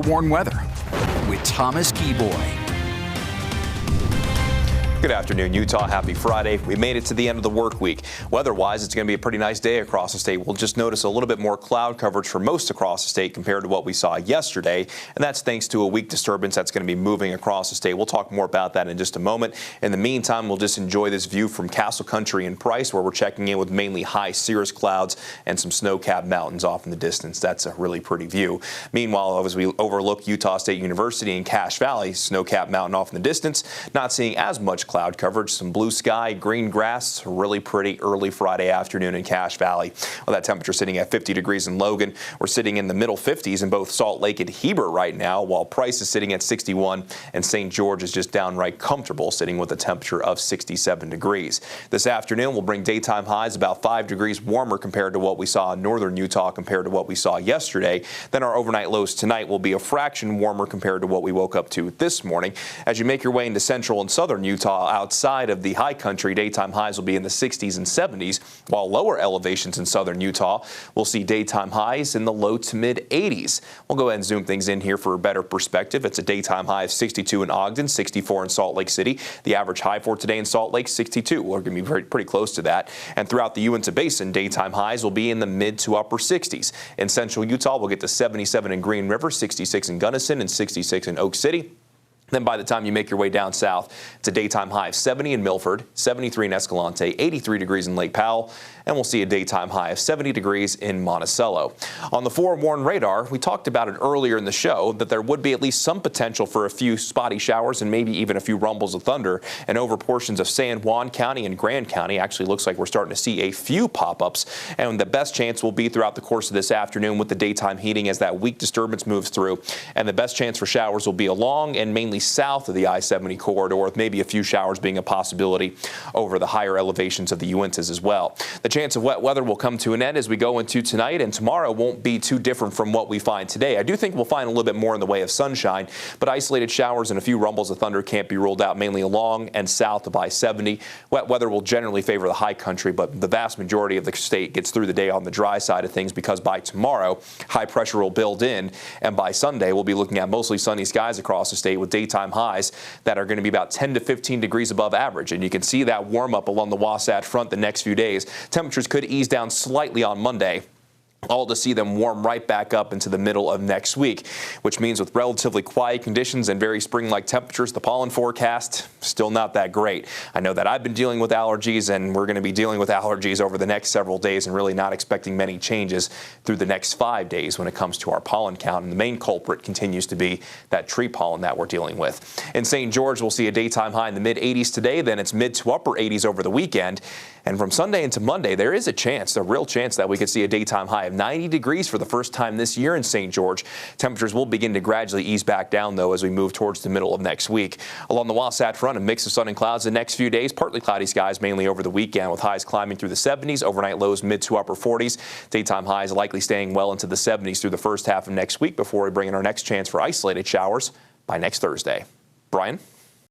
forewarned weather with Thomas Geboy. Good afternoon, Utah. Happy Friday. We made it to the end of the work week. Weather-wise, it's going to be a pretty nice day across the state. We'll just notice a little bit more cloud coverage for most across the state compared to what we saw yesterday, and that's thanks to a weak disturbance that's going to be moving across the state. We'll talk more about that in just a moment. In the meantime, we'll just enjoy this view from Castle Country and Price, where we're checking in with mainly high cirrus clouds and some snow-capped mountains off in the distance. That's a really pretty view. Meanwhile, as we overlook Utah State University and Cache Valley, snow-capped mountain off in the distance, not seeing as much cloud coverage, some blue sky, green grass, really pretty early Friday afternoon in Cache Valley. Well, that temperature sitting at 50 degrees in Logan. We're sitting in the middle 50s in both Salt Lake and Heber right now, while Price is sitting at 61 and St. George is just downright comfortable, sitting with a temperature of 67 degrees. This afternoon will bring daytime highs about 5 degrees warmer compared to what we saw in northern Utah compared to what we saw yesterday. Then our overnight lows tonight will be a fraction warmer compared to what we woke up to this morning. As you make your way into central and southern Utah, outside of the high country, daytime highs will be in the 60s and 70s, while lower elevations in southern Utah will see daytime highs in the low to mid 80s. We'll go ahead and zoom things in here for a better perspective. It's a daytime high of 62 in Ogden, 64 in Salt Lake City. The average high for today in Salt Lake, 62. We're going to be pretty close to that. And throughout the Uinta Basin, daytime highs will be in the mid to upper 60s. In central Utah, we'll get to 77 in Green River, 66 in Gunnison, and 66 in Oak City. Then by the time you make your way down south, it's a daytime high of 70 in Milford, 73 in Escalante, 83 degrees in Lake Powell, and we'll see a daytime high of 70 degrees in Monticello. On the forewarned radar, we talked about it earlier in the show that there would be at least some potential for a few spotty showers and maybe even a few rumbles of thunder. And over portions of San Juan County and Grand County, actually looks like we're starting to see a few pop-ups. And the best chance will be throughout the course of this afternoon with the daytime heating as that weak disturbance moves through. And the best chance for showers will be along and mainly south of the I-70 corridor, with maybe a few showers being a possibility over the higher elevations of the Uintas as well. The chance of wet weather will come to an end as we go into tonight, and tomorrow won't be too different from what we find today. I do think we'll find a little bit more in the way of sunshine, but isolated showers and a few rumbles of thunder can't be ruled out, mainly along and south of I-70. Wet weather will generally favor the high country, but the vast majority of the state gets through the day on the dry side of things because by tomorrow, high pressure will build in, and by Sunday, we'll be looking at mostly sunny skies across the state with daytime highs that are going to be about 10 to 15 degrees above average. And you can see that warm up along the Wasatch Front the next few days. Temperatures could ease down slightly on Monday, all to see them warm right back up into the middle of next week, which means with relatively quiet conditions and very spring-like temperatures, the pollen forecast still not that great. I know that I've been dealing with allergies, and we're going to be dealing with allergies over the next several days and really not expecting many changes through the next 5 days when it comes to our pollen count. And the main culprit continues to be that tree pollen that we're dealing with. In St. George, we'll see a daytime high in the mid-80s today, then it's mid to upper 80s over the weekend. And from Sunday into Monday, there is a real chance that we could see a daytime high of 90 degrees for the first time this year in St. George. Temperatures will begin to gradually ease back down, though, as we move towards the middle of next week. Along the Wasatch Front, a mix of sun and clouds the next few days. Partly cloudy skies mainly over the weekend, with highs climbing through the 70s, overnight lows mid to upper 40s. Daytime highs likely staying well into the 70s through the first half of next week before we bring in our next chance for isolated showers by next Thursday. Brian?